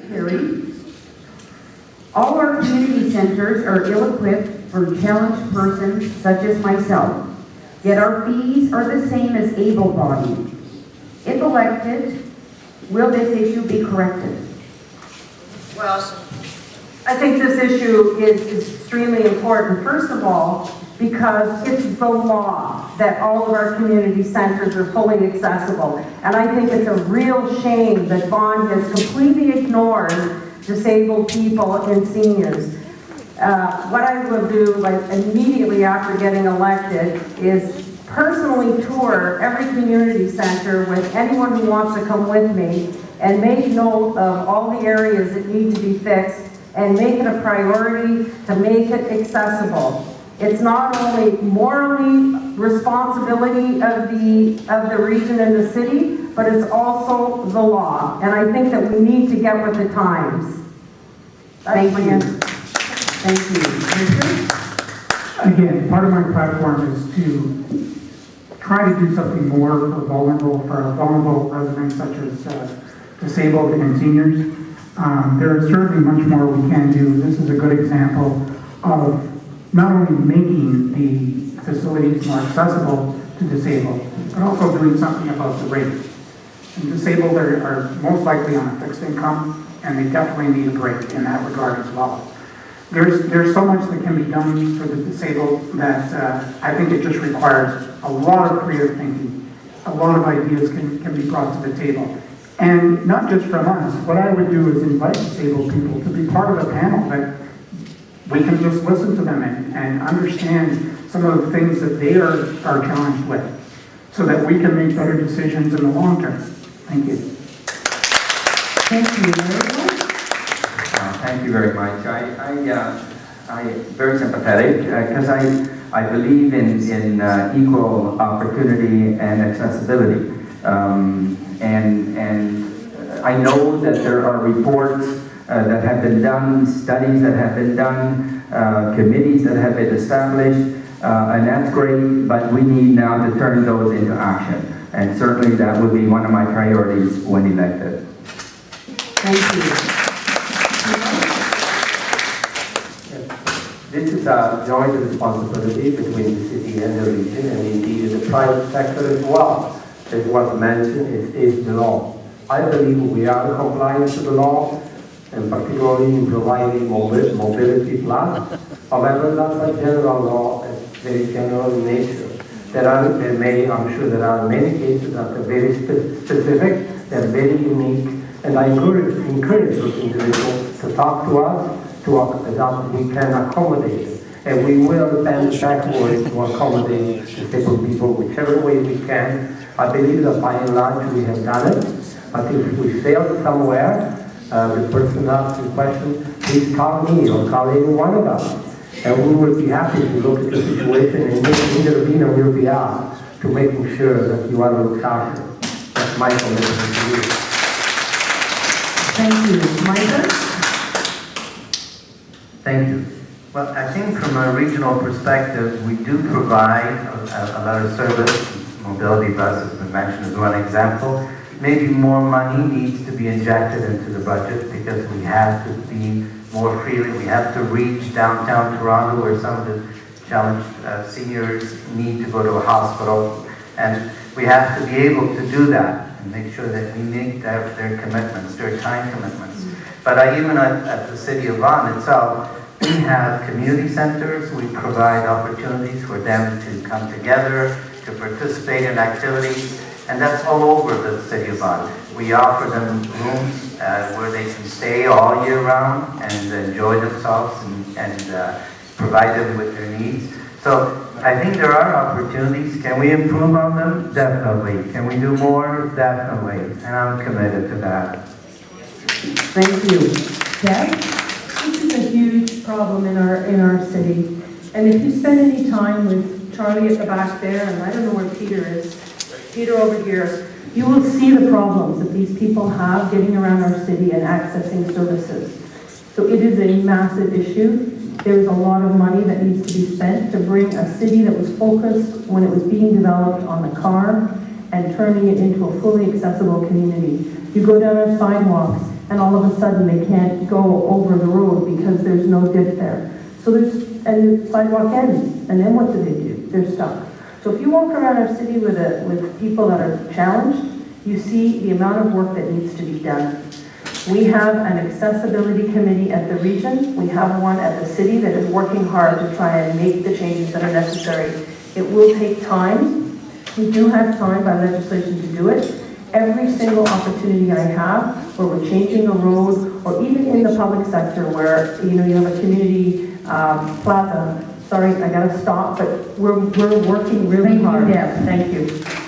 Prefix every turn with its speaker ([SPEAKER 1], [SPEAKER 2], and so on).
[SPEAKER 1] Carried. All our community centers are ill-equipped for challenged persons such as myself, yet our fees are the same as able-bodied. If elected, will this issue be corrected?
[SPEAKER 2] Well, I think this issue is extremely important. First of all, because it's the law that all of our community centers are fully accessible. And I think it's a real shame that Vaughan has completely ignored disabled people and seniors. What I will do, like, immediately after getting elected is personally tour every community center with anyone who wants to come with me and make note of all the areas that need to be fixed and make it a priority to make it accessible. It's not only morally responsibility of the region and the city, but it's also the law. And I think that we need to get with the times.
[SPEAKER 1] Thank you. Thank you.
[SPEAKER 3] Again, part of my platform is to try to do something more for vulnerable residents such as disabled and seniors. There is certainly much more we can do. This is a good example of not only making the facilities more accessible to disabled, but also doing something about the rate. And disabled are most likely on a fixed income, and they definitely need a break in that regard as well. There's so much that can be done for the disabled that I think it just requires a lot of creative thinking. A lot of ideas can be brought to the table. And not just from us. What I would do is invite disabled people to be part of a panel that we can just listen to them and understand some of the things that they are challenged with so that we can make better decisions in the long term. Thank you.
[SPEAKER 1] Thank you very much.
[SPEAKER 4] Thank you very much. I'm very sympathetic because I believe in equal opportunity and accessibility. And I know that there are reports that have been done, studies that have been done, committees that have been established, and that's great, but we need now to turn those into action. And certainly that will be one of my priorities when elected.
[SPEAKER 1] Thank you.
[SPEAKER 5] This is a joint responsibility between the city and the region, and indeed the private sector as well. As was mentioned, it is the law. I believe we are compliant to the law, and particularly in providing mobility plus. However, that's a general law, very general in nature. I'm sure there are many cases that are very specific, they're very unique, and I encourage those individuals to talk to us, that we can accommodate it. And we will bend backward to accommodate disabled people whichever way we can. I believe that by and large we have done it, but if we failed somewhere, the person asked the question, please call me or call any one of us. And we will be happy to look at the situation and intervene on your behalf to making sure that you are looked after. That's my commitment to you.
[SPEAKER 1] Thank you. Micah?
[SPEAKER 6] Thank you. Well, I think from a regional perspective, we do provide a lot of service. Mobility bus has been mentioned as one example. Maybe more money needs to be injected into the budget because we have to be more freely. We have to reach downtown Toronto where some of the challenged seniors need to go to a hospital. And we have to be able to do that and make sure that we meet their commitments, their time commitments. But even at the City of Vaughan itself, we have community centers. We provide opportunities for them to come together, to participate in activities, and that's all over the City of Vaughan. We offer them rooms where they can stay all year round and enjoy themselves and provide them with their needs. So I think there are opportunities. Can we improve on them? Definitely. Can we do more? Definitely. And I'm committed to that.
[SPEAKER 1] Thank you. Deb?
[SPEAKER 7] This is a huge problem in our city. And if you spend any time with Charlie at the back there, and I don't know where Peter is, Peter over here, you will see the problems that these people have getting around our city and accessing services. So it is a massive issue. There's a lot of money that needs to be spent to bring a city that was focused when it was being developed on the car and turning it into a fully accessible community. You go down our sidewalks, and all of a sudden they can't go over the road because there's no dip there. So and the sidewalk ends, and then what do? They're stuck. So if you walk around our city with people that are challenged, you see the amount of work that needs to be done. We have an accessibility committee at the region. We have one at the city that is working hard to try and make the changes that are necessary. It will take time. We do have time by legislation to do it. Every single opportunity I have where we're changing a road, or even in the public sector where you have a community plaza. Sorry, I gotta stop, but we're working really
[SPEAKER 1] Thank you,
[SPEAKER 7] hard.
[SPEAKER 1] Deb.
[SPEAKER 7] Thank you.